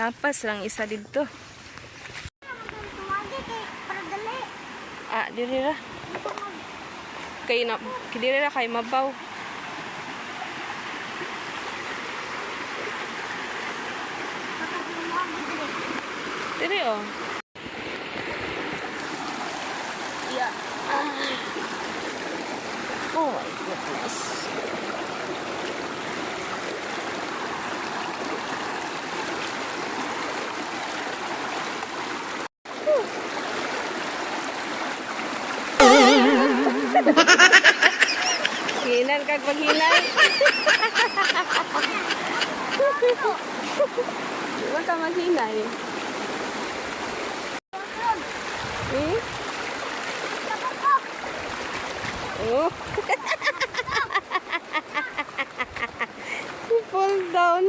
Tapas lang isa dito. Ah, diri ra. Kay na, diri ra kay mabaw. Diri oh. Yeah. Oh my goodness. Hinan kag paghinay. Di ba ka maghinay? Hmm? Oh. He fall down.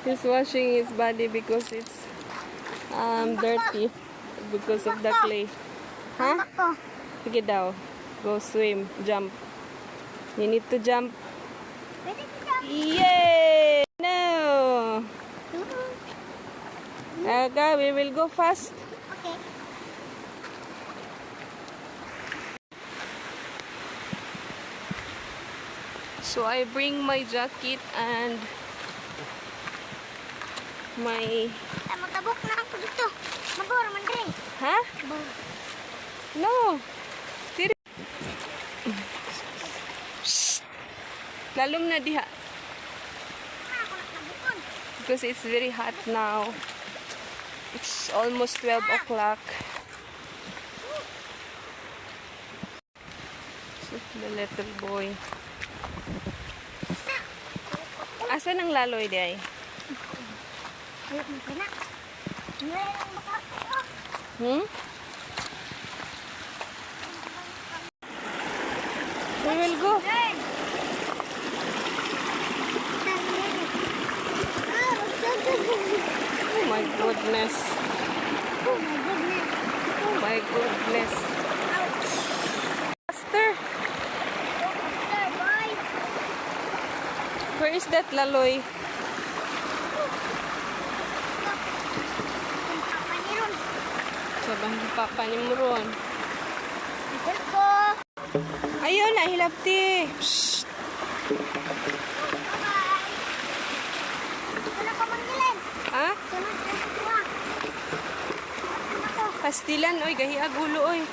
He's washing his body because it's dirty because of the clay. Huh? Sige daw. Go swim. Jump. You need to jump. Yay! No! Okay, we will go fast. Okay. So I bring my jacket and my... Magtabok na ako dito. Mabor man rin. Ha? No. Tiri. Lalom na diha. Because it's very hot now. It's almost 12 o'clock. So, the little boy. Asan ang laloy di ay? Hmm? We will go. Oh my goodness. Oh my goodness. Faster. Where is that laloy? Sabang papa ni Muron. Ayun na, hilapti. Shh. Ha? Pastilan, oy, gahi agulo, oy.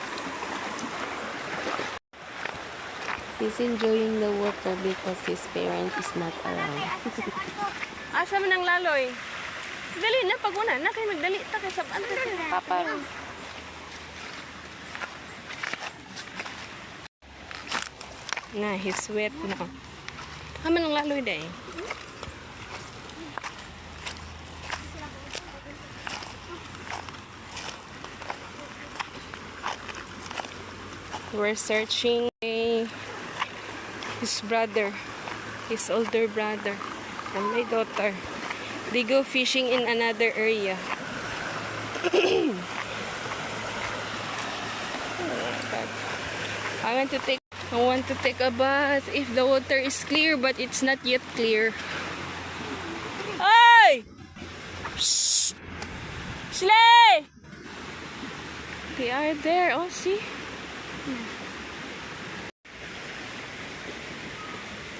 He's enjoying the water because his parent is not around. Asa man ang laloy? Dali na, pag una na, kayo magdali ta, kay saban ta si Papa. Na, he's wet now. Haman ang laloy day. We're searching his brother, his older brother, and my daughter. They go fishing in another area. I want to take a bath if the water is clear, but it's not yet clear. Hey! Shh! Slay! They are there. Oh, see?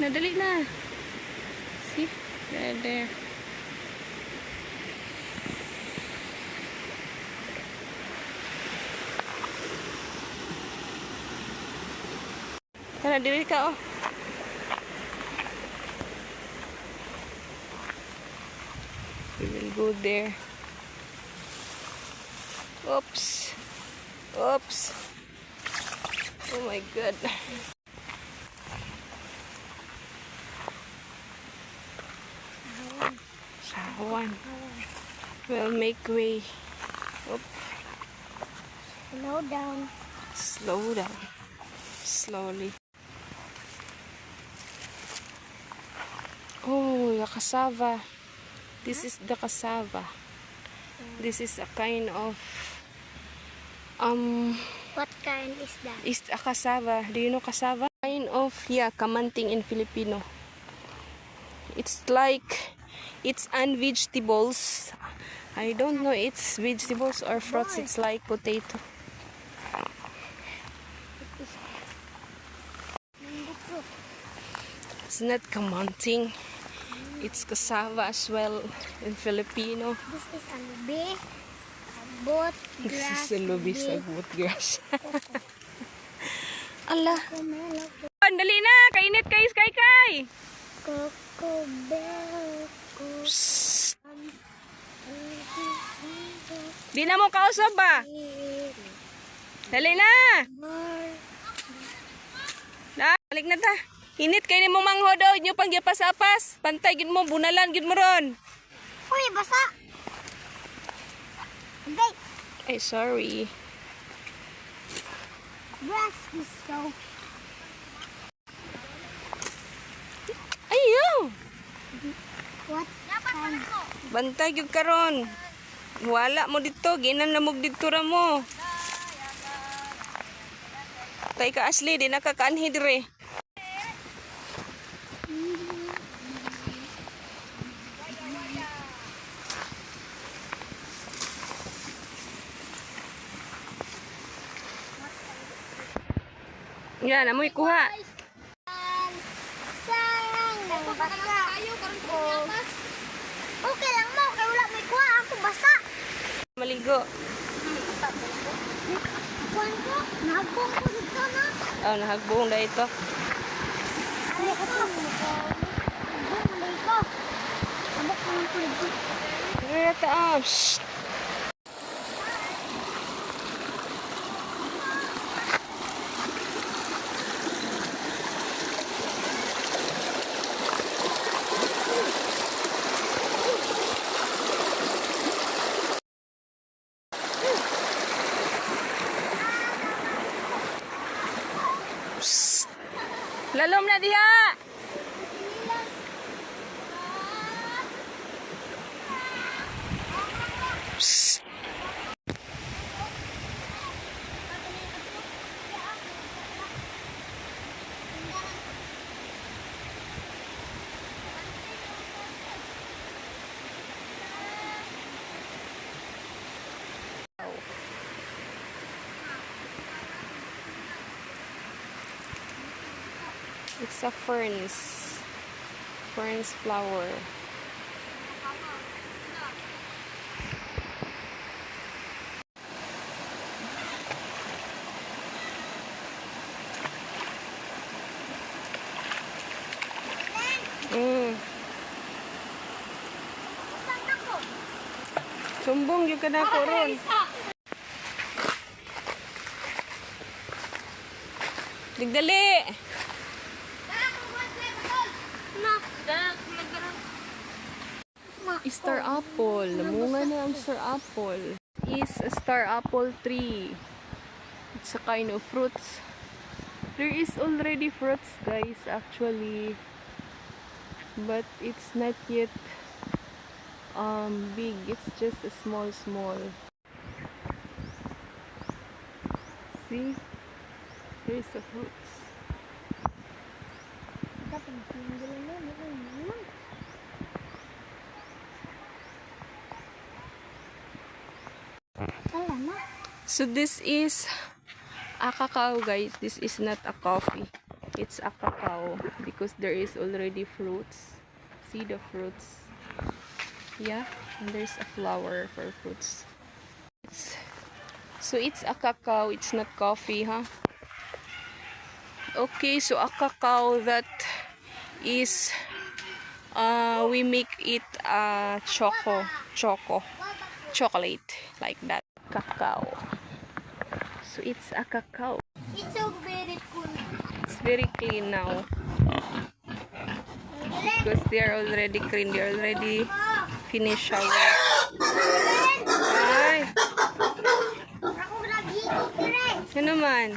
Nadali na. See? They're there. Tara, dili ka, oh. We will go there. Oops. Oops. Oh my God. Sawan. We'll make way. Oop. Slow down. Slow down. Slowly. Oh, the cassava. This is the cassava. This is a kind of What kind is that? It's a cassava. Do you know cassava? Kind of, yeah, kamanting in Filipino. It's like, it's and vegetables. I don't know it's vegetables or fruits. It's like potato. It's not kamanting. It's cassava as well in Filipino. This is a lubi, sagbot, This grass, is a lubi sagbot grass. Ala. Dali na! Kainit kayo, Kay! Coco Bell. Psst. Di na mo kausap ba? Dali na! Balik na ta. Init kayo ni mo manghodo. Inyo pang gipas-apas. Pantay gid mo. Bunalan gid mo ron. Uy, basa! Okay. Ay, sorry. Grass is so... Ayaw! What kind? Bantay gid karon. Wala mo dito. Ginanamog dito ra mo. Tay ka Ashley. Di nakakaanhi dire. Yan, amoy kuha. Sayang ng basa. Okay lang mo, kaya wala may kuha. Ako basa. Maligo. Kuhan ko, nahagbong ko dito na. Oh, nahagbong na ito. Ano ko ito? Nahagbong na ito. Abok ko ng kulit. Kaya taas. Lalom na diha. Psst. It's a ferns flower. Sumbong yung kana ko ron. Digdali. Star apple. Namunga na ang star apple. Is a star apple tree. It's a kind of fruits. There is already fruits, guys, actually. But it's not yet big. It's just a small. See? There's a fruits. So this is a cacao, guys. This is not a coffee. It's a cacao because there is already fruits. See the fruits? Yeah, and there's a flower for fruits. So it's a cacao. It's not coffee, huh? Okay, so a cacao that is we make it chocolate like that. Cacao. So it's a cacao. It's so very cool. It's very clean now because they are already clean. They are already finished shower. Ay, Ako lagi, dire. ano man?